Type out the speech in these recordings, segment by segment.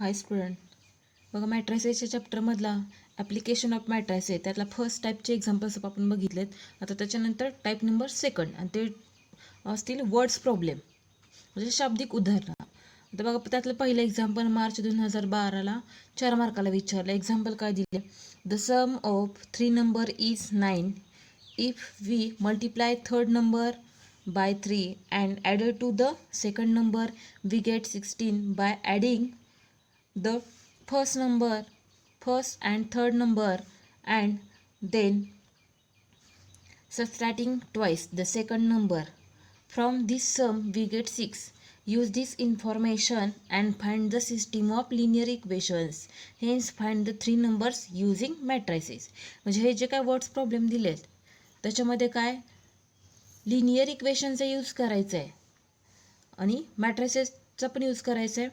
हाय student, बघा मॅट्रायसेसच्या चॅप्टरमधला application of matrices त्यातला first टाईपचे एक्झाम्पल्स आपण बघितलेत. आता त्याच्यानंतर टाईप नंबर सेकंड आणि ते असतील वर्ड्स प्रॉब्लेम म्हणजे शाब्दिक उदाहरणं. आता बघा त्यातलं पहिलं एक्झाम्पल मार्च 2012ला 4 मार्काला विचारलं. एक्झाम्पल काय दिले? The sum of 3 number is 9 if we multiply third number by 3 and added to the second number we get 16 by adding the first and third number and then subtracting twice the second number. From this sum we get 6. Use this information and find the system of linear equations. Hence find the three numbers using matrices. म्हणजे हे जे काय words problem दिलेत त्याच्यामध्ये काय linear इक्वेशनचा use करायचा आहे आणि मॅट्रिसेसचा पण यूज करायचा आहे.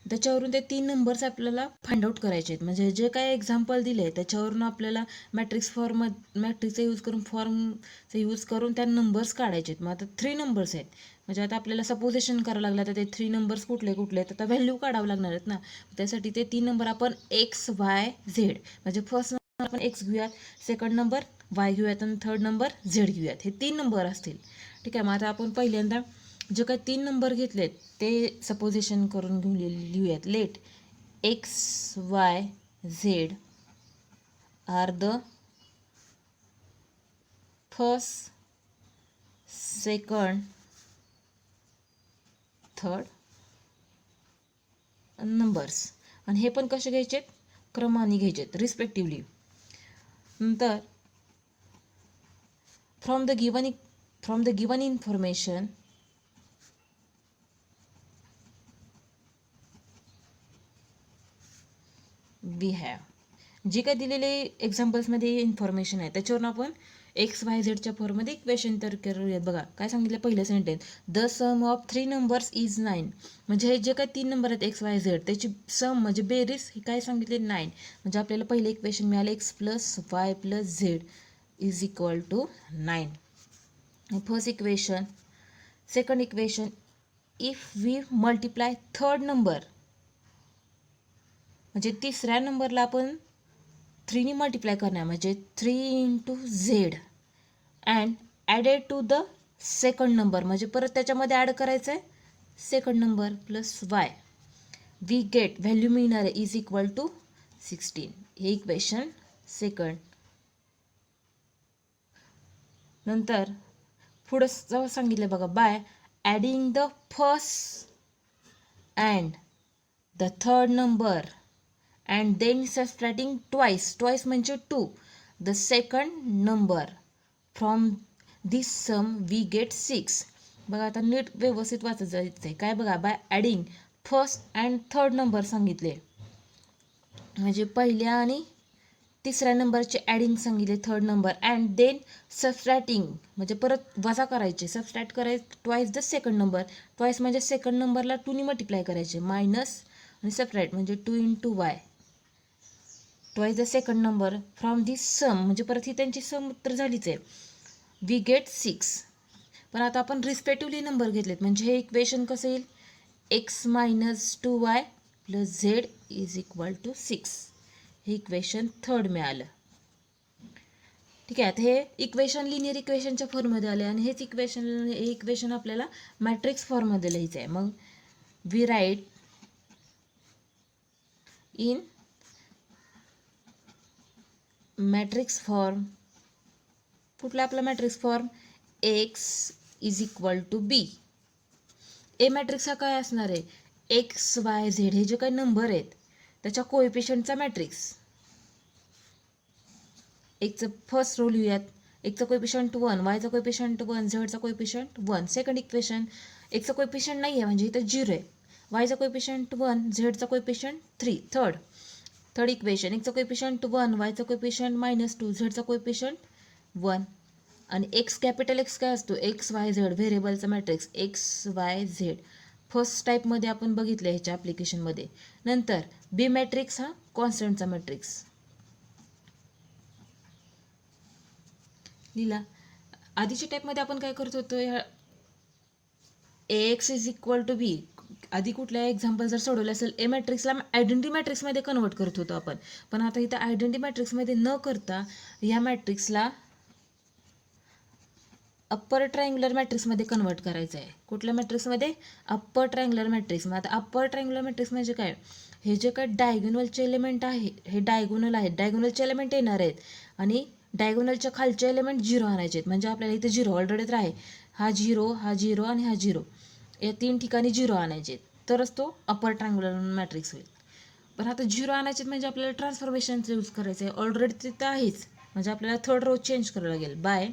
त्याच्यावरून ते 3 नंबर्स आपल्याला फाइंड आउट करायचे आहेत. म्हणजे जे काय एक्झाम्पल दिले त्याच्यावरून आपल्याला मॅट्रिक्सचा यूज करून त्या नंबर्स काढायचे आहेत. मग आता 3 नंबर्स आहेत. म्हणजे आता आपल्याला सपोजिशन करावं लागलं तर ते 3 नंबर्स कुठले आहेत आता व्हॅल्यू काढावं लागणार आहेत ना. त्यासाठी ते 3 नंबर आपण एक्स वाय झेड म्हणजे फर्स्ट नंबर आपण एक्स घेऊयात, सेकंड नंबर वाय घेऊयात आणि थर्ड नंबर झेड घेऊयात. हे 3 नंबर असतील. ठीक आहे. मग आता आपण पहिल्यांदा जे काही 3 नंबर घेतलेत ते सपोजिशन करून घेऊन लिहूयात. Let X Y Z are the first, second, third numbers. आणि हे पण कसे घ्यायचे? क्रमाने घ्यायचेत रिस्पेक्टिव्हली. नंतर from the given information we have, जी काय दिलेले एक्झाम्पल्समध्ये इन्फॉर्मेशन आहे त्याच्यावरून आपण एक्स वाय झेडच्या फॉर्ममध्ये इक्वेशन तर करूयात. बघा काय सांगितलं पहिलं sentence, the sum of 3 numbers is 9. म्हणजे हे जे काय 3 नंबर आहेत एक्स वाय झेड त्याची सम म्हणजे बेरीज ही काय सांगितले 9. म्हणजे आपल्याला पहिलं इक्वेशन मिळालं x plus y plus z is equal to 9. First equation. Second equation, if we multiply third number म्हणजे तिसऱ्या नंबरला आपण 3ने मल्टिप्लाय करणार म्हणजे 3 into z and added to the second number म्हणजे परत त्याच्यामध्ये ॲड करायचं आहे second number plus y. We get value मिळणार आहे इज इक्वल टू 16. हे इक्वेशन सेकंड. नंतर पुढं सांगितलं बघा, by adding the first and the third number and then subtracting twice म्हणजे 2 the second number. From this sum we get 6. बघा आता नीट व्यवस्थित वाचत जायचं आहे. काय बघा, by adding first and third number सांगितले म्हणजे पहिल्या आणि तिसऱ्या नंबरचे ॲडिंग सांगितले third number and then subtracting म्हणजे परत वजा करायचे, सबस्ट्रॅक्ट करायचे twice the second number. Twice म्हणजे सेकंड नंबरला 2ने मल्टिप्लाय करायचे मायनस आणि सबट्रॅक्ट म्हणजे 2 into Y twice the second number. From this sum म्हणजे परत ही त्यांची सम उत्तर झालीच आहे. We get 6. पण आता आपण रिस्पेक्टिव्हली नंबर घेतलेत म्हणजे हे इक्वेशन कसं येईल, x minus 2y plus z is equal to 6. हे इक्वेशन थर्ड मिळालं. ठीक आहे. आता हे इक्वेशन लिनियर इक्वेशनच्या फॉर्ममध्ये आले आणि हेच इक्वेशन आपल्याला मॅट्रिक्स फॉर्ममध्ये लिहायचं आहे. मग we write in matrix form. कुठला आपला matrix form, x is equal to B. A matrix हा काय असणार आहे, एक्स वाय झेड हे जे काही नंबर आहेत त्याच्या कोएफिशियंटचा मॅट्रिक्स. एक्सचं फर्स्ट रो लिहूयात, एक्सचा कोएफिशियंट 1, वायचा कोएफिशियंट 1, झेडचा कोएफिशियंट 1. सेकंड इक्वेशन, एक्सचा कोएफिशियंट नाही आहे म्हणजे इथं 0 आहे, वायचा कोएफिशियंट 1, झेडचा कोएफिशियंट 3. थर्ड इक्वेशन, एक्सचा कोएफिशियंट 1, वायचा कोएफिशियंट -2, झेडचा कोएफिशियंट 1. आणि एक्स कॅपिटल एक्स काय असतो, एक्स वाय झेड व्हेरिएबलचा matrix X Y Z. First टाईपमध्ये आपण बघितलं ह्याच्या ॲप्लिकेशनमध्ये. नंतर बी मॅट्रिक्स हा कॉन्स्टंटचा मॅट्रिक्स लिहिला. आधीच्या टाईपमध्ये आपण काय करत होतो, एक्स इज इक्वल टू बी आधी कुठल्या एक्झाम्पल जर सोडवलं असेल ए मॅट्रिक्सला आयडेंटिटी मॅट्रिक्समध्ये कन्वर्ट करत होतो आपण, पण आता इथं आयडेंटिटी मॅट्रिक्समध्ये न करता ह्या मॅट्रिक्सला अप्पर ट्रायंग्युलर मॅट्रिक्समध्ये कन्वर्ट करायचं आहे. कुठल्या मॅट्रिक्समध्ये? Upper triangular matrix. मग आता अप्पर ट्रायंग्युलर मॅट्रिक्स म्हणजे काय? हे जे काय डायगोनलचे एलिमेंट आहे, हे डायगोनल आहेत, डायगोनलचे एलिमेंट येणार आहेत आणि डायगोनलच्या खालचे एलिमेंट 0 आणायचे आहेत. म्हणजे आपल्याला इथे 0 ऑलरेडी तर आहे, हा 0, हा 0 आणि हा 0, या 3 ठिकाणी 0 आणायचे आहेत, तरच तो अप्पर ट्रायंग्युलर मॅट्रिक्स होईल. पण आता 0 आणायचे म्हणजे आपल्याला ट्रान्सफॉर्मेशनचा यूज करायचं आहे. ऑलरेडी तिथं आहेच, म्हणजे आपल्याला थर्ड रो चेंज करावं लागेल. Bye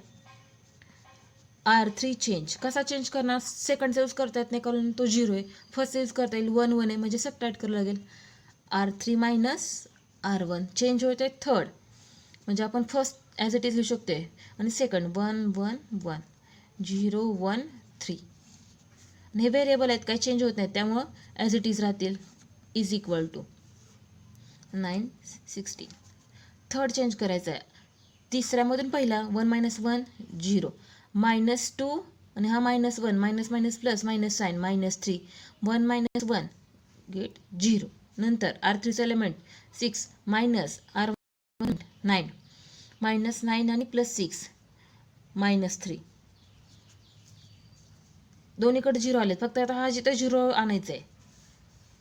R3 change. कसा चेंज करणार? सेकंडचा यूज करता येत नाही कारण तो 0 आहे. फर्स्ट यूज करता येईल, 1 1 आहे म्हणजे सबट्रॅक्ट करावं लागेल. R3 मायनस R1 चेंज होत आहे थर्ड, म्हणजे आपण फर्स्ट ॲज इट इज लिहू शकतो आणि सेकंड 1 1 1 0 1 3. आणि हे व्हेरिएबल आहेत, काही चेंज होत नाहीत, त्यामुळं ॲज इट इज राहतील. Is equal to 9 16. Third change करायचा आहे. तिसऱ्यामधून पहिला 1 मायनस 1 0, -2 आणि हा -1, minus minus plus minus sign -3, 1 minus 1 get 0. नंतर R3चा एलिमेंट 6 मायनस R1 9, -9 आणि +6 -3. दोन्हीकडे 0 आलेत, फक्त आता हा जिथं 0 आणायचं आहे,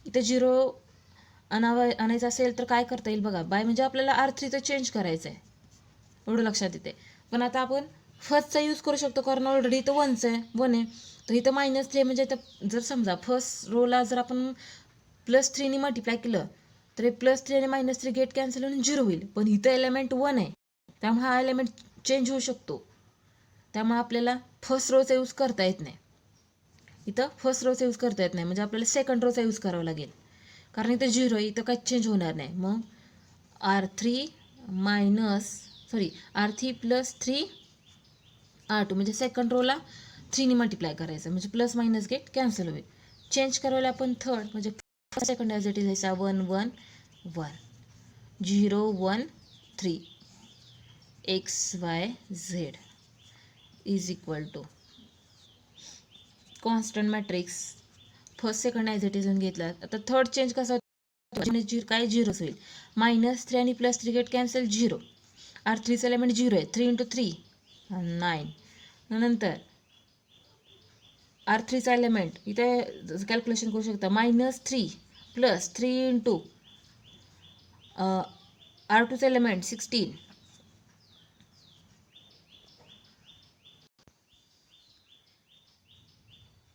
इथं 0 आणायचं असेल तर काय करता येईल बघा. बाय म्हणजे आपल्याला R3चं चेंज करायचं आहे, एवढं लक्षात येते. पण आता आपण फर्स्टचा यूज करू शकतो कारण ऑलरेडी इथं 1 आहे, तर इथं -3 म्हणजे इथं जर समजा फर्स्ट रोला जर आपण +3 मल्टिप्लाय केलं तर हे +3 आणि -3 गेट कॅन्सल होऊन 0 होईल. पण इथं एलिमेंट 1 आहे, त्यामुळे हा एलिमेंट चेंज होऊ शकतो. त्यामुळे आपल्याला फर्स्ट रोचा यूज करता येत नाही. इथं फर्स्ट रोचा यूज करता येत नाही, म्हणजे आपल्याला सेकंड रोचा यूज करावा लागेल कारण इथं 0 आहे, इथं काही चेंज होणार नाही. मग R3 + 3 R2 म्हणजे सेकंड रोला 3 मल्टिप्लाय करायचं, म्हणजे प्लस मायनस गेट कॅन्सल होईल. चेंज करायला आपण थर्ड म्हणजे second as it is 1 1 1 0 1 3 x y z is equal to constant matrix. First second as it is घेतला. आता थर्ड चेंज कसा काय 0 होईल, -3 आणि +3 गेट कॅन्सल 0. R3चा एलिमेंट 0 आहे, 3 × 3 9. नंतर R3चा एलिमेंट इथे कॅल्क्युलेशन करू शकता, -3 + 3 × R2चा एलिमेंट 16.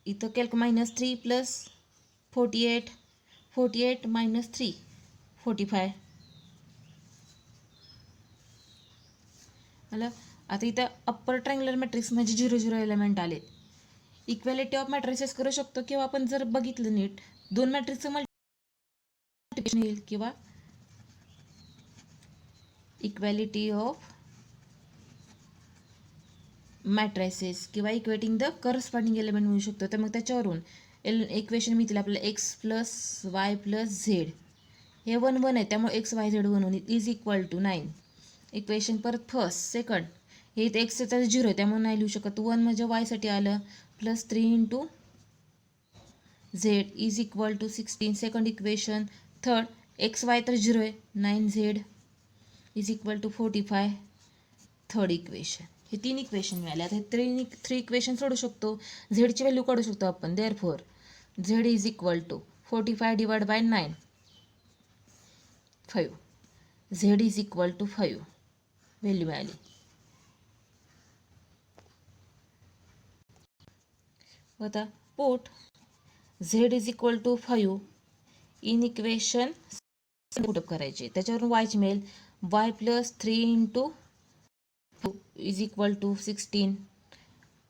इथं -3 + 48 48 -3 45 आलं. आता इथं अप्पर ट्रायंग्युलर मॅट्रिक्स म्हणजे 0 0 एलिमेंट आले. इक्वॅलिटी ऑफ मॅट्रिसेस करू शकतो किंवा आपण जर बघितलं नीट 2 मॅट्रिक्सचं मल्टिप्लिकेशन येईल किंवा इक्वॅलिटी ऑफ मॅट्रायसेस किंवा इक्वेटिंग द करस्पॉन्डिंग एलिमेंट मिळू शकतो. तर मग त्याच्यावरून इक्वेशन मिळतील आपल्याला x + y + z. हे 1 1 आहे, त्यामुळे x y z 1 1 is equal to 9. Equation परत फर्स्ट सेकंड, हे इथे x चा 0 आहे त्यामुळे नाही लिहू शकत. 1 म्हणजे y साठी आलं, +3 × z is equal to 16. Second equation. Third x y तर 0 आहे, 9z is equal to 45. Third equation. हे 3 इक्वेशन मिळाले. आता हे 3 इक्वेशन सोडू शकतो, झेडची व्हॅल्यू काढू शकतो आपण. Therefore z is equal to 45 divide by 9 5. z is equal to 5 value मिळाली. आता put z is equal to 5 in equation put up करायचे. त्याच्यावरून y ची मिळेल y + 3 × is equal to 16.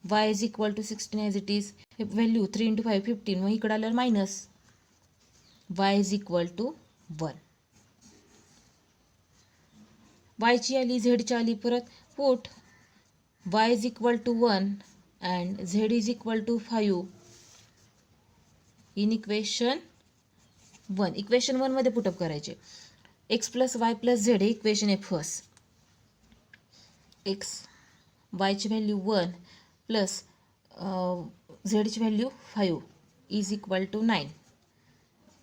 y is equal to 16 as it is. हे value 3 × 5 15. मग इकडे आल्यावर minus y is equal to 1. y ची आली, z ची आली. परत put y is equal to 1 and z is equal to 5 in equation 1. Equation 1 मध्ये पुटअप करायचे. x + y + z हे इक्वेशन आहे फर्स्ट. x y ची व्हॅल्यू 1 प्लस z ची value 5 is equal to 9.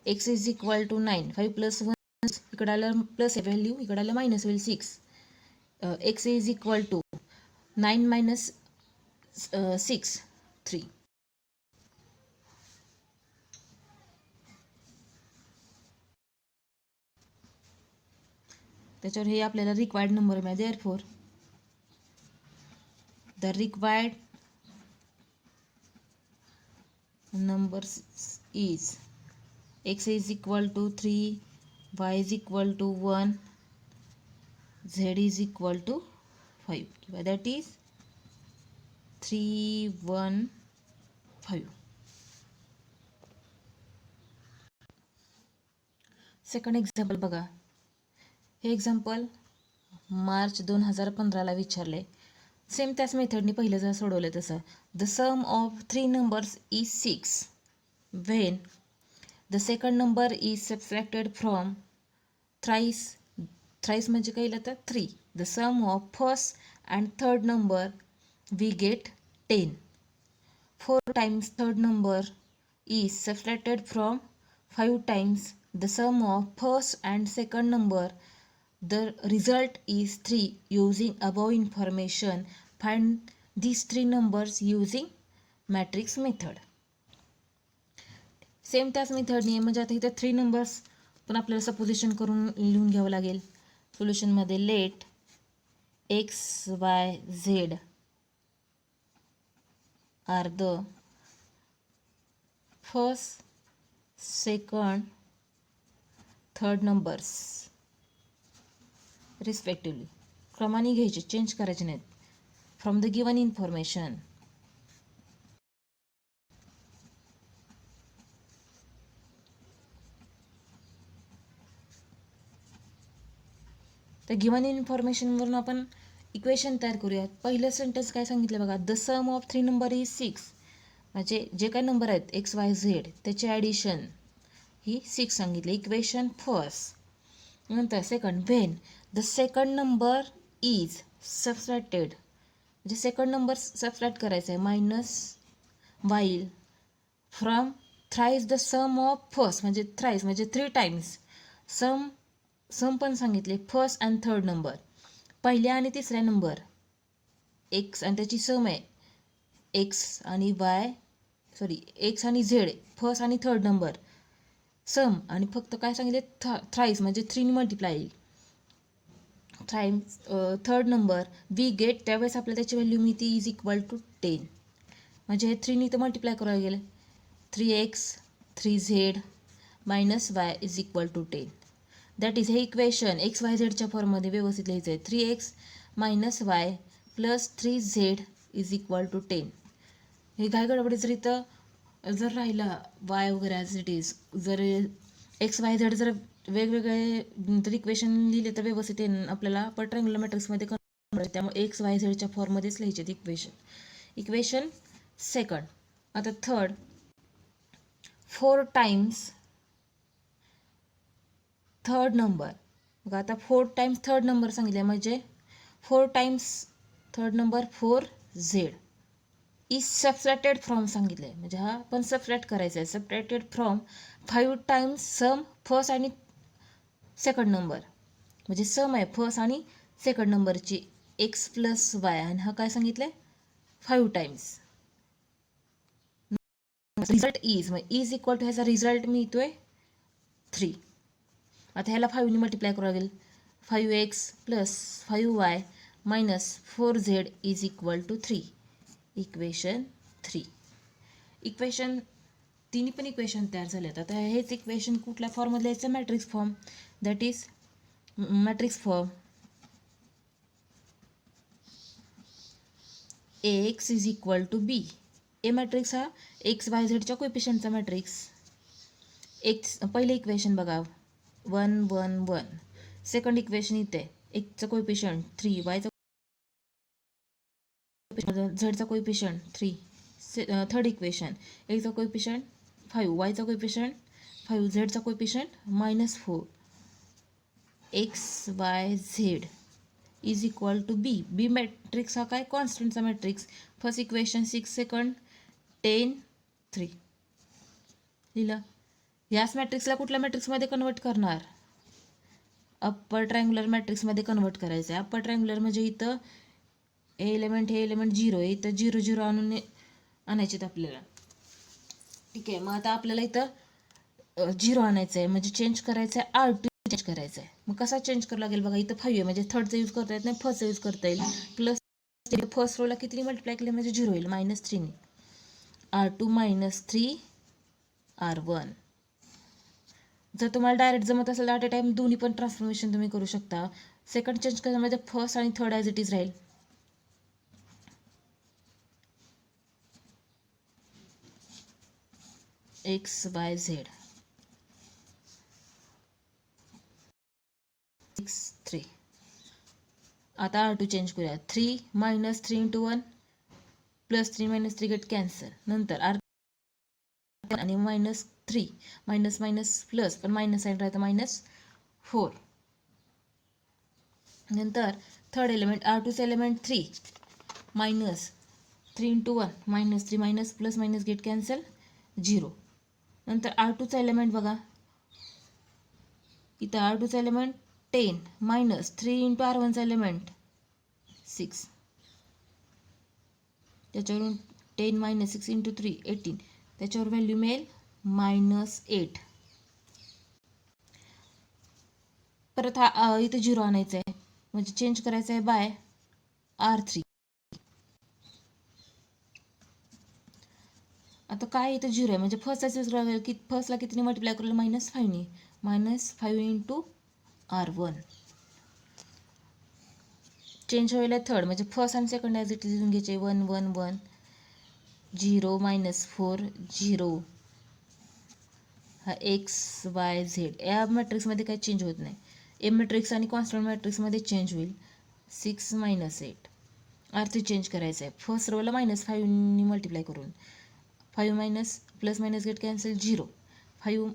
X is equal to 9. 5 plus 1 इकडे आलं plus आहे value, इकडे आलं मायनस होईल 6. X is equal to 9 minus 6 3. त्याच्यावर हे आपल्याला रिक्वायर्ड नंबर मिळाले. Therefore the required number is x is equal to 3, y is equal to 1, z is equal to 5. That is 3, 1, 5. Second example बघा. हे एक्झाम्पल मार्च 2015ला विचारले. सेम त्याच मेथडने पहिलं जर सोडवलं तसं. The sum of 3 numbers is 6 when the second number is subtracted from thrice म्हणजे काय लिहिलं तर 3. The sum of first and third number we get 10. 4 times third number is subtracted from 5 times the sum of first and second number. The result is 3. Using above information, find these 3 numbers using matrix method. Same त्याच मेथडने म्हणजे आता इथे 3 numbers पण आपल्याला supposition करून लिहून घ्यावं लागेल. सोल्युशनमध्ये let X Y Z are the first second third numbers respectively. क्रमाने घ्यायचे, चेंज करायचे नाहीत. From the given information. तर गिवन इन्फॉर्मेशनवरून आपण इक्वेशन तयार करूयात. पहिलं सेंटेन्स काय सांगितलं बघा. The sum of 3 number is 6. म्हणजे जे काही नंबर आहेत एक्स वाय झेड त्याचे ॲडिशन ही 6 सांगितले. Equation first. नंतर second when the second number is subtracted. म्हणजे सेकंड नंबर सबट्रॅक्ट करायचा आहे. Minus while from thrice the sum of first. म्हणजे थ्राईज म्हणजे 3 टाइम्स. सम पण सांगितले फर्स्ट अँड थर्ड नंबर. पहिल्या आणि तिसऱ्या नंबर एक्स आणि त्याची सम आहे एक्स आणि वाय एक्स आणि झेड फर्स्ट आणि थर्ड नंबर सम. आणि फक्त काय सांगितले थ्राईस म्हणजे 3 multiply thrice third number we get. त्यावेळेस आपल्याला त्याची व्हॅल्यू मिळते इज इक्वल टू 10. म्हणजे हे 3 तर मल्टिप्लाय करायला गेलं 3x 3z minus y is equal to 10. That is हे इक्वेशन एक्स वाय झेडच्या फॉर्ममध्ये व्यवस्थित लिहायचं आहे. 3x minus y plus 3z is equal to 10. हे काय गडबडी जर इथं जर राहिला वाय वगैरे ॲज इट इज, जर एक्स वाय झेड जर वेगवेगळे जर इक्वेशन लिहिले तर व्यवस्थित आपल्याला ट्रायंगुलर मॅट्रिक्समध्ये कन्वर्ट. त्यामुळे एक्स वाय झेडच्या फॉर्ममध्येच लिहायचे इक्वेशन सेकंड. आता थर्ड 4 टाइम्स थर्ड नंबर. मग आता 4 टाइम्स थर्ड नंबर सांगितले म्हणजे 4 times third number 4z is subtracted from सांगितले. म्हणजे हा पण सबट्रॅक्ट करायचा आहे. Subtracted from 5 times sum first आणि सेकंड नंबर. म्हणजे सम आहे फर्स्ट आणि सेकंड नंबरची एक्स प्लस वाय. आणि हा काय सांगितलंय 5 times. Result is equal to ह्याचा रिझल्ट मिळतोय 3. आता ह्याला 5ने मल्टिप्लाय करावं लागेल. 5x plus 5y minus 4z is equal to 3. Equation 3. Equation तिन्ही पण इक्वेशन तयार झालेत. आता हेच इक्वेशन कुठल्या फॉर्ममध्ये यायचं matrix form. That is matrix form Ax is equal to B. A matrix हा एक्स वाय झेडच्या कोएफिशियंटचा मॅट्रिक्स. एक्स पहिलं इक्वेशन बघा 1 1 1. सेकंड इक्वेशन इथे एक्सचं कोएफिशियंट 3 वायचं झेडचा कोएफिशियंट 3. थर्ड इक्वेशन एक्सचा कोएफिशियंट 5 वायचा कोएफिशियंट 5 झेडचा coefficient -4. X Y Z is equal to B. B matrix हा काय कॉन्स्टंटचा मॅट्रिक्स. First equation 6 second 10 3. लिहिलं. याच मॅट्रिक्सला कुठल्या मॅट्रिक्समध्ये कन्वर्ट करणार? अप्पर ट्रायंग्युलर मॅट्रिक्समध्ये कन्वर्ट करायचं आहे. अप्पर ट्रायंग्युलर म्हणजे इथं हे एलिमेंट 0 आहे, इथं 0 0 आणायचे आपल्याला. ठीक आहे, मग आता आपल्याला इथं 0 आणायचं आहे, म्हणजे चेंज करायचं आहे, R2 चेंज करायचं आहे. मग कसा चेंज करावा लागेल बघा, इथं 5 आहे म्हणजे थर्डचा यूज करता येत नाही, फर्स्टचा यूज करता येईल. प्लस फर्स्ट रोला किती मल्टिप्लाय केले म्हणजे 0 होईल, -3 R2 -3 R1. जर तुम्हाला डायरेक्ट जमत असेल ॲट अ टाइम दोन्ही पण ट्रान्सफॉर्मेशन तुम्ही करू शकता. सेकंड चेंज करण्यामध्ये फर्स्ट आणि थर्ड ॲज इट इज राहील. XYZ 6 3. आता R2 चेंज करूया. 3 -3 × 1 +3 -3 गेट कॅन्सल. नंतर R आणि -3 मायनस प्लस पण मायनस साईन राहतं -4. नंतर थर्ड एलिमेंट R2चं element 3 -3 × 1 -3 plus minus get cancel 0. नंतर R2चा एलिमेंट बघा, इथं R2चा एलिमेंट 10 -3 × R1चा एलिमेंट 6. त्याच्यावरून 10 - 6 × 3 18. त्याच्यावर व्हॅल्यू मिळेल -8. परत हा इथे 0 आणायचं आहे, म्हणजे चेंज करायचं आहे बाय R3. आता काय इथं 0 आहे म्हणजे फर्स्टचा यूज करायला की फर्स्टला कितीने मल्टिप्लाय करेल -5ने -5 × R1. चेंज होईल थर्ड म्हणजे फर्स्ट आणि सेकंड ॲज इट इज लिहून घ्यायचे 1 1 1 0 -4 0. हा XYZ या मॅट्रिक्समध्ये काही चेंज होत नाही. ए मॅट्रिक्स आणि कॉन्स्टंट मॅट्रिक्समध्ये चेंज होईल. 6 -8 R3 चेंज करायचं आहे. फर्स्ट रोला -5ने मल्टिप्लाय करून 5 प्लस मायनस गेट कॅन्सल 0 5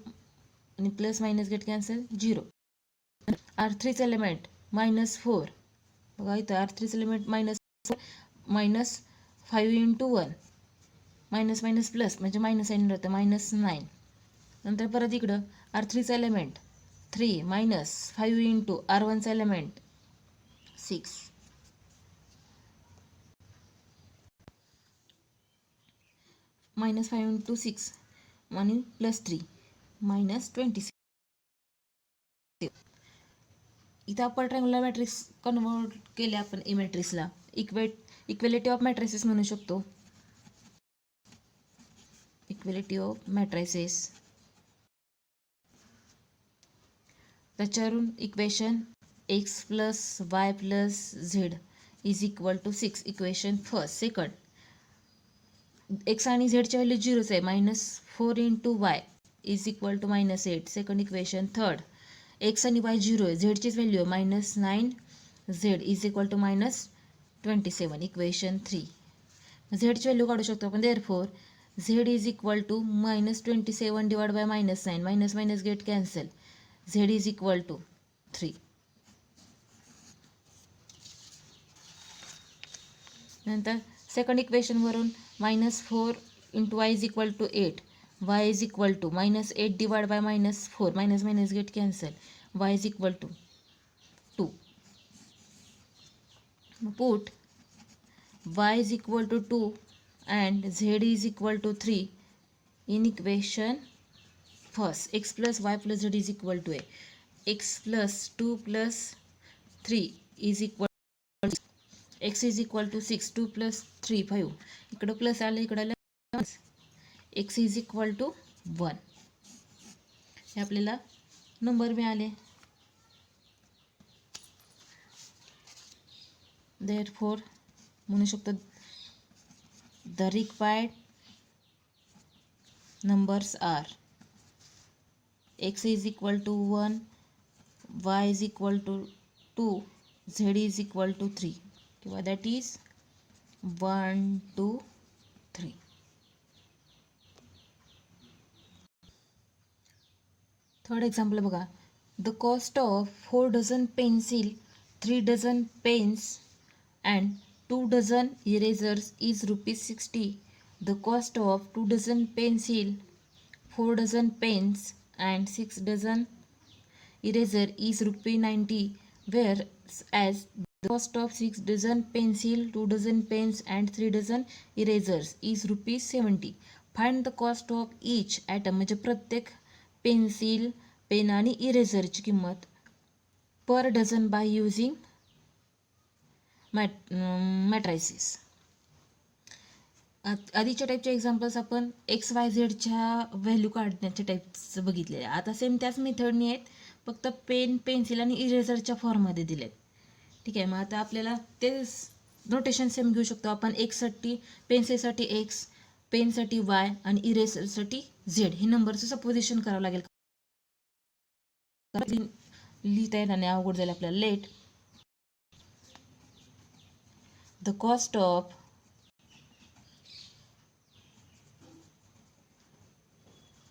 आणि प्लस मायनस गेट कॅन्सल 0. R3चं एलिमेंट -4 बघा इथं R3चं एलिमेंट -5 × 1 मायनस प्लस म्हणजे मायनस साईन राहतं -9. नंतर परत इकडं R3चं एलिमेंट 3 -5 × R1चं एलिमेंट 6. -5 × 6 आणि +3 -26. इथं अप्पर ट्रायंग्युलर मॅट्रिक्स कन्वर्ट केले आपण ए मॅट्रिक्सला इक्वेलिटी ऑफ मॅट्रिसेस म्हणू शकतो. इक्वेलिटी ऑफ मॅट्रिसेस, त्याच्यावरून equation x + y + z = 6. Equation first. Second x आणि z ची व्हॅल्यू 0च आहे -4 × y = -8. Second equation. Third x आणि y 0 आहे, z चीच व्हॅल्यू आहे -9 z = -27. इक्वेशन 3. z ची व्हॅल्यू काढू शकतो आपण. Therefore z = -27 divide by -9 minus get cancel z = 3. नंतर सेकंड इक्वेशनवरून -4 × y = 8 y -8 divide by -4 minus get cancel y = 2. Put y = 2 and z = 3 in equation first. x + y + z = a. x + 2 + 3 = x = 6 2 + 3 5. इकडं plus आलं, इकडं आलं x = 1. हे आपल्याला number मिळाले. Therefore म्हणू शकतो the required numbers are x = 1 y = 2 z = 3 किंवा दॅट इज 1 2 3. थर्ड एक्झाम्पल बघा. The cost of 4 dozen pencil 3 dozen pens and 2 dozen erasers is ₹60. The cost of 2 dozen pencil 4 dozen pens and 6 dozen eraser is ₹90, whereas the cost of 6 dozen pencil, 2 dozen pens and 3 dozen erasers is ₹70. Find the cost of each item म्हणजे प्रत्येक pencil, pen आणि इरेझरची किंमत पर dozen by using मॅट्रायसिस. आधीच्या टाईपचे examples आपण XYZच्या value काढण्याच्या types बघितलेले. आता सेम त्याच मेथडनी आहेत, फक्त पेन, पेन्सिल आणि इरेझरच्या फॉर्ममध्ये दिलेत. ठीक आहे, मग आता आपल्याला ते नोटेशन सेम घेऊ शकतो आपण. एक्ससाठी, पेन्सिलसाठी एक्स, पेनसाठी वाय आणि इरेझरसाठी झेड हे नंबरचं सपोजिशन करावं लागेल. लिहिता येणार नाही, अवघड जाईल आपल्याला. Let the cost of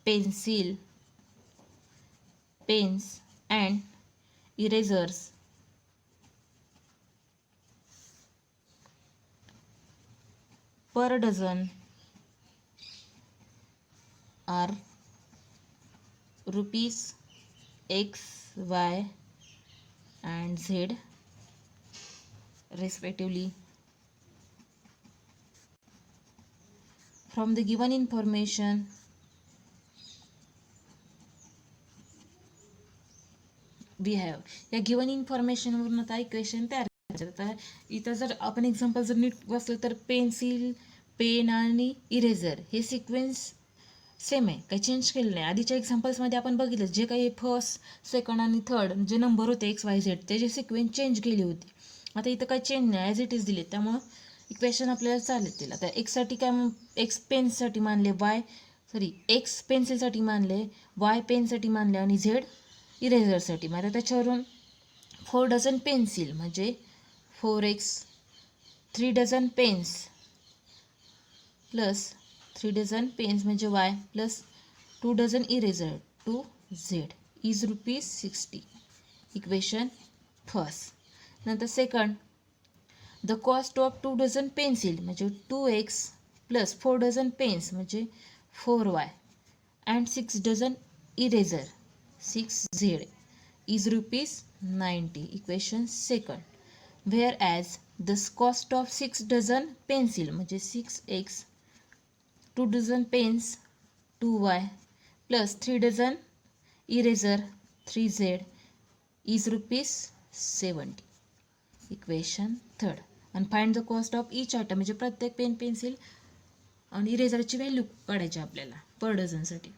pencil, pens and erasers per dozen are rupees X, Y and Z respectively. From the given information, we have, या गिवन इन्फॉर्मेशनवरून आता इक्वेशन तयार करायचं. आता इथं जर आपण एक्झाम्पल जर नीट वाचलं तर पेन्सिल, पेन आणि इरेझर हे सिक्वेन्स सेम आहे, काही चेंज केलं नाही. आधीच्या एक्झाम्पल्समध्ये आपण बघितलं जे काही फर्स्ट, सेकंड आणि थर्ड जे नंबर होते XYZ त्याचे सिक्वेन्स चेंज केली होती. आता इथं काही चेंज नाही, ॲज इट इज दिले, त्यामुळं इक्वेशन आपल्याला चालतील. आता एक्ससाठी काय, एक्स पेनसाठी मानले, एक्स पेन्सिलसाठी मानले, वाय पेनसाठी मानले आणि झेड इरेझरसाठी. मग आता त्याच्यावरून 4 डझन पेन्सिल म्हणजे 4x, 3 dozen pens plus 3 dozen pens म्हणजे y plus 2 dozen eraser 2z इज ₹60. Equation first. नंतर second, the cost of 2 dozen pencil म्हणजे 2x प्लस 4 डझन पेन्स म्हणजे 4y and 6 dozen eraser 6z is ₹90. Equation second. Whereas the cost of 6 dozen pencil म्हणजे 6x, 2 dozen pens 2y plus 3 dozen eraser 3z is ₹70. Equation third. And find the cost of each item म्हणजे प्रत्येक pen, pencil आणि इरेझरची value काढायची आपल्याला पर डझनसाठी.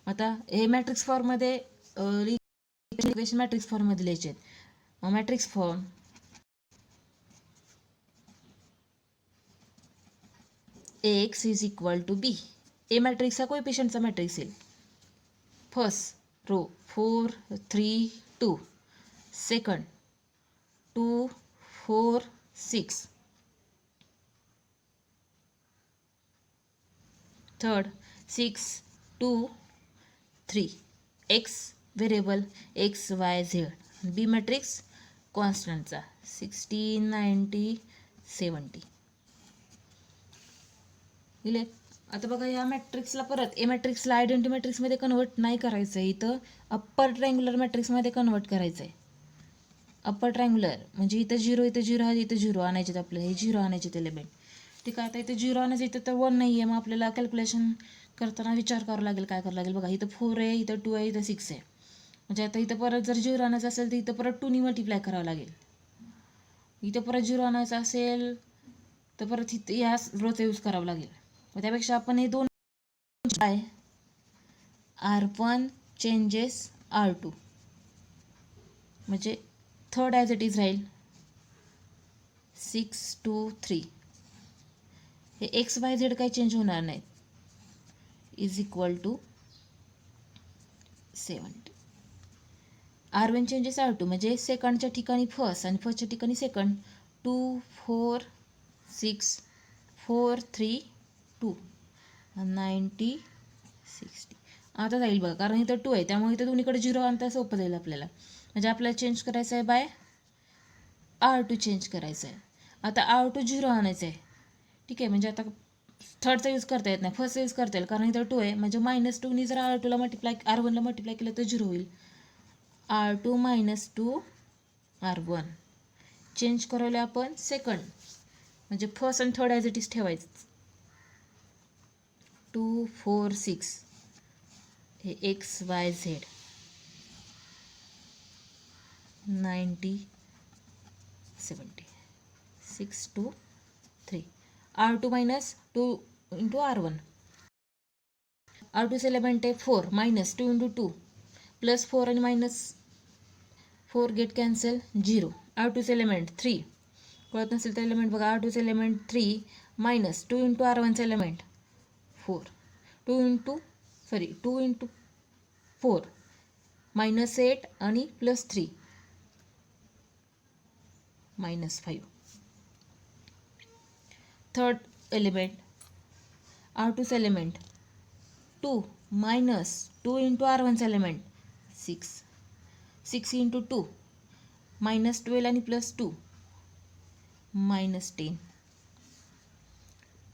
आता हे matrix फॉर्ममध्ये equation matrix फॉर्ममध्ये लिहायचे आहेत. Matrix form AX is equal to B. A matrix हा कोएफिशियंटचा मॅट्रिक्स येईल. First row 4 3 2, second 2 4 6, third 6 2 3. X variable XYZ. B matrix कॉन्स्टंटचा 16 90 70 दिले. आता बघा या मॅट्रिक्सला परत ए मॅट्रिक्सला आयडेंटिटी मॅट्रिक्समध्ये कन्वर्ट नाही करायचं आहे, इथं अप्पर ट्रायंग्युलर मॅट्रिक्समध्ये कन्वर्ट करायचं आहे. अप्पर ट्रायंग्युलर म्हणजे इथं 0 इथं 0 इथं 0 आणायचे, आपल्याला हे 0 आणायचे एलिमेंट. ठीक आहे, आता इथं 0 आणायचं, इथं तर 1 नाही आहे, मग आपल्याला कॅल्क्युलेशन करताना विचार करावा लागेल, काय करावं लागेल. बघा इथं 4 आहे, इथं 2 आहे, इथं 6 आहे. म्हणजे आता इथं परत जर 0 आणायचं असेल तर इथं परत 2 मल्टिप्लाय करावं लागेल. इथं परत 0 आणायचं असेल तर परत इथं या रोचा यूज करावा लागेल. मग त्यापेक्षा आपण हे दोन बाय R1 चेंजेस R2 म्हणजे थर्ड ॲज इट इज राहील 6 2 3. हे XYZ काही चेंज होणार नाहीत, is equal to 70. R1 changes R2 म्हणजे सेकंडच्या ठिकाणी फर्स्ट आणि फर्स्टच्या ठिकाणी सेकंड. 2 4 6 4 3 2 90 60. आता जाईल बघा, कारण इथं 2 आहे त्यामुळे इथं दोन्हीकडे 0 आणता सोपं जाईल आपल्याला. म्हणजे आपल्याला चेंज करायचं आहे बाय R2 चेंज करायचं आहे. आता R2 0 आणायचं आहे. ठीक आहे, म्हणजे आता थर्डचा यूज करता येत नाही, फर्स्टचा यूज करता येईल, कारण इथं 2 आहे, म्हणजे -2नी जर R2ला मल्टिप्लाय R1ला मल्टिप्लाय केलं तर 0 होईल. R2 - 2 R1 चेंज करवले आपण सेकंड, म्हणजे फर्स्ट आणि थर्ड ॲज इट इज ठेवायचं. 2 4 6 हे XYZ 90 70 6 2 3 R2 - 2 into R1. R2चे element आहे 4 -2 into 2 प्लस 4 आणि -4 गेट कॅन्सल 0. R2चे एलिमेंट 3 कळत नसेल तर एलिमेंट बघा. R2चे एलिमेंट 3 -2 into R1चे एलिमेंट 4 2 into 4 -8 आणि +3 -5. थर्ड एलिमेंट R2चे एलिमेंट 2 -2 into R1चे एलिमेंट 6 6 into 2 -12 आणि +2 -10.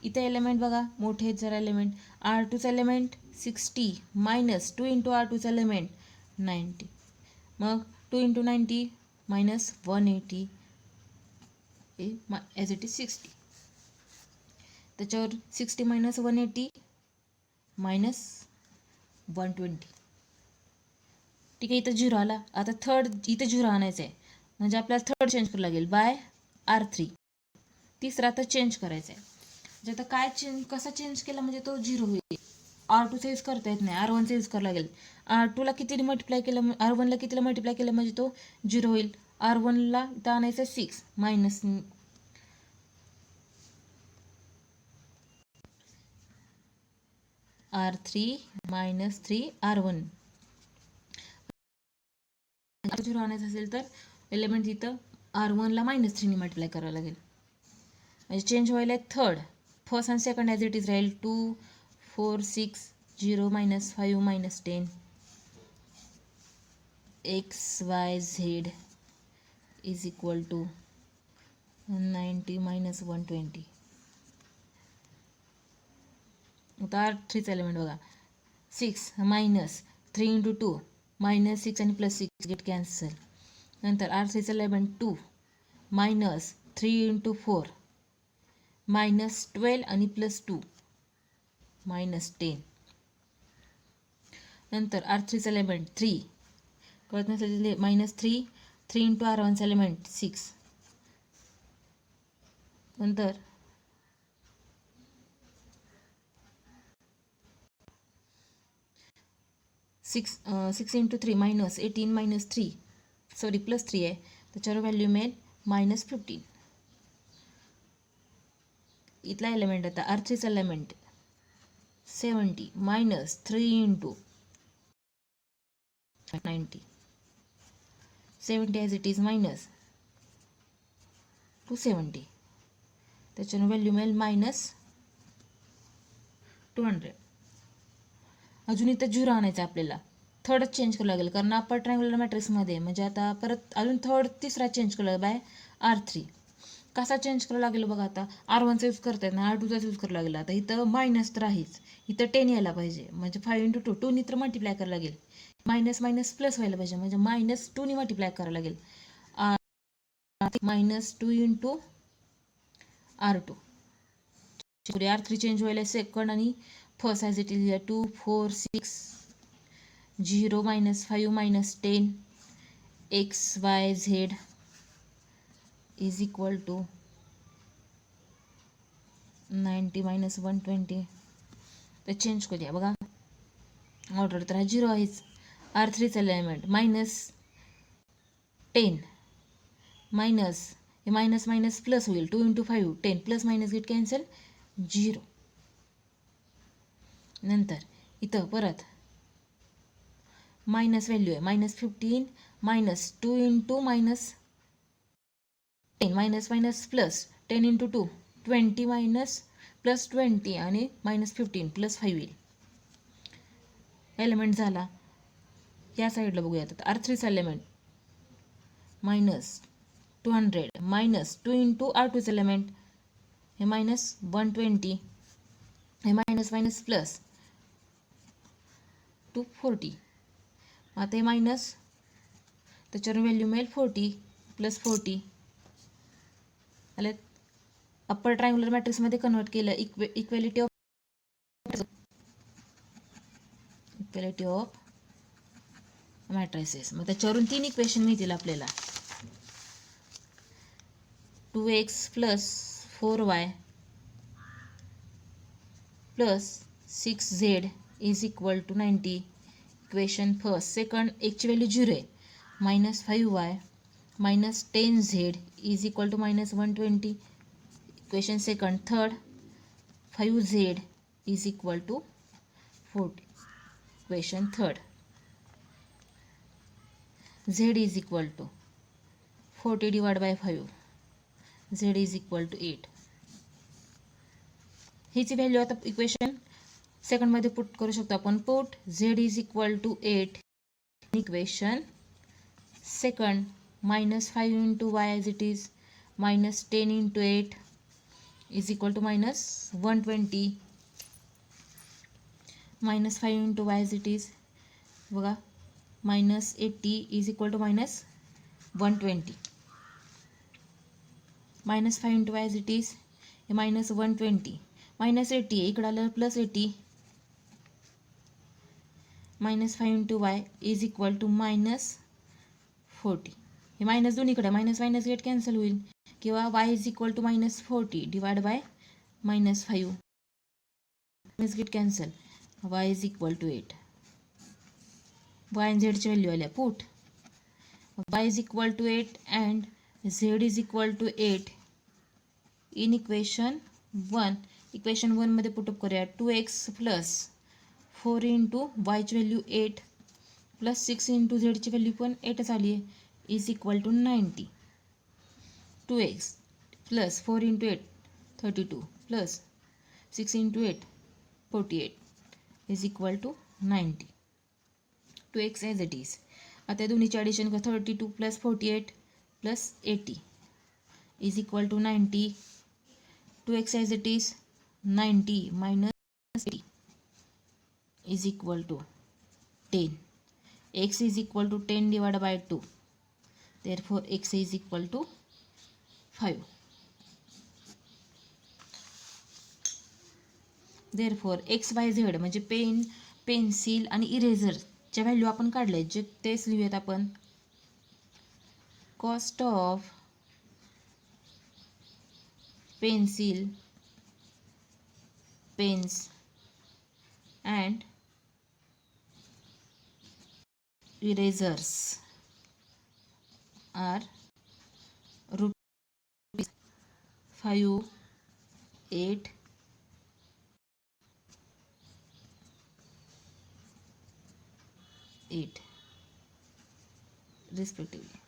इथे एलिमेंट बघा मोठे आहेत जरा एलिमेंट. R2चा एलिमेंट 60 -2 into R2चा एलिमेंट 90. मग 2 into 90 -180 ॲज इट इज 60. त्याच्यावर 60 -180 -120. ठीक आहे, इथं 0 आला. आता थर्ड इथं 0 आणायचं आहे, म्हणजे आपल्याला थर्ड चेंज करावं लागेल बाय R3. तिसरा तर चेंज करायचा आहे. म्हणजे आता काय कसा चेंज केला म्हणजे तो 0 होईल. R2चा यूज करता येत नाही, R1चा यूज करावं लागेल. R2ला कितीने मल्टिप्लाय केलं, R1ला कितीला मल्टिप्लाय केलं म्हणजे तो 0 होईल. R1ला इथं आणायचं 6 मायनस R3 -3 R1. 0 आणायचं असेल तर एलिमेंट इथं R1ला -3ने मल्टिप्लाय करावं लागेल. म्हणजे चेंज व्हायला थर्ड, फर्स्ट आणि सेकंड ॲज इट इज राहील. 2 4 6 0 -5 -10 XYZ इज इक्वल टू 90 -120. आता R3चा एलिमेंट बघा 6 -3 into 2 -6 आणि +6 गेट कॅन्सल. नंतर R3चा एलिमेंट 2 -3 into 4 -12 आणि +2 -10. नंतर R3चा एलिमेंट 3 कळत नसेल -3 into R1चा एलिमेंट 6. नंतर 6 into 3 -18 -3 +3 आहे, त्याच्यावर व्हॅल्यू मिळेल -15. इथला एलिमेंट आता R3चा element 70 -3 into 90 70 as it is -270. त्याच्यानं व्हॅल्यू मिळेल -200. अजून इथं 0 आणायचं आपल्याला. थर्डच चेंज करावं लागेल, कारण अप्पर ट्रायंग्युलर मॅट्रिक्समध्ये म्हणजे आता परत अजून तिसरा चेंज करावं बाय R3. कसा चेंज करावं लागेल बघा. आता R1चा यूज करता येत नाही, R2चा यूज करावं लागेल. आता इथं मायनस तर आहेच, इथं 10 यायला पाहिजे, म्हणजे 5 into 2 2नी तर मल्टिप्लाय करावं लागेल. मायनस मायनस प्लस व्हायला पाहिजे, म्हणजे -2नी मल्टिप्लाय करावं लागेल. -2 into R2. R3 चेंज व्हायला सेकंड आणि first as it is 2 4 6 0 -5 -10 XYZ is equal to 90 -120. तर चेंज करूया बघा. ऑर्डर तर हा 0 आहेच. R3चा एलिमेंट -10 मायनस प्लस होईल. 2 into 5 10 plus minus get cancel 0. नंतर इथं परत मायनस व्हॅल्यू आहे -15 -2 into -10 मायनस प्लस 10 into 2 20 +20 आणि -15 +5 येईल. एलिमेंट झाला. या साईडला बघूयात. R3चा एलिमेंट -200 -2 into R2चा एलिमेंट हे -120 हे मायनस मायनस प्लस 240. आता हे मायनस, त्याच्यावर व्हॅल्यू मिळेल 40 प्लस 40. आले. अप्पर ट्रायंग्युलर मॅट्रिक्समध्ये कन्वर्ट केलं. Equality of matrices. मग त्याच्यावरून 3 इक्वेशन मिळतील आपल्याला. 2x plus 4y plus 6z is equal to 90. Equation first. Second, एकची व्हॅल्यू 0 आहे. Minus 5y minus 10z is equal to minus 120. Equation second. Third, 5z is equal to 40. Equation third. z is equal to 40 divide by 5. z is equal to 8. हीची value आता equation सेकंडमध्ये put करू शकतो आपण. Put z is equal to 8 equation second. Minus 5 into y as it is minus 10 into 8 is equal to minus 120. Minus 5 into y as it is बघा minus 80 is equal to minus 120. Minus 5 into y as it is हे minus 120. Minus 80 आहे, इकडं आलं plus 80. Minus 5 into y is equal to minus 40. हे minus दोन्हीकडे minus minus get cancel होईल, किंवा y is equal to minus 40 divide by minus 5. Minus get cancel. y is equal to 8. y आणि झेडची value आल्या. Put y is equal to 8 and z is equal to 8 in equation 1. Equation 1 मध्ये put up करूया. 2x plus 4 into वायची value 8 plus 6 into झेडची value पण 8च आली आहे is equal to 90. 2x plus 4 into 8 32 plus 6 into 8 48 is equal to 90. 2x as it is. आता दोन्हीची ॲडिशन कर. 32 plus 48 plus 80 is equal to 90. 2x as it is 90 minus 80 is equal to 10. X is equal to 10 divided by 2. Therefore, x is equal to 5. Therefore, x, y, z म्हणजे pen, pencil आणि इरेझरच्या value आपण काढले, जे तेच लिहूयात आपण. Cost of pencil, pens and erasers are rupees 5, 8, 8 respectively.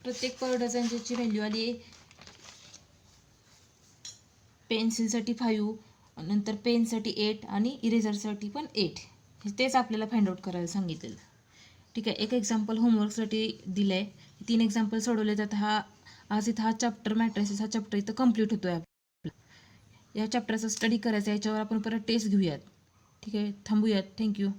प्रत्येक पर डझनची value आली. पेन्सिलसाठी 5, नंतर पेनसाठी 8 आणि इरेझरसाठी पण 8. तेच आपल्याला फाइंड आउट करायला सांगितलेलं. ठीक आहे. एक एक्झाम्पल होमवर्कसाठी दिलं आहे. 3 एक्झाम्पल सोडवले जातात. आज इथं हा चॅप्टर मॅट्रिसेस हा चॅप्टर इथं कम्प्लीट होतो आहे. या चॅप्टरचा स्टडी करायचा, याच्यावर आपण परत टेस्ट घेऊयात. ठीक आहे. थांबूयात. थँक्यू.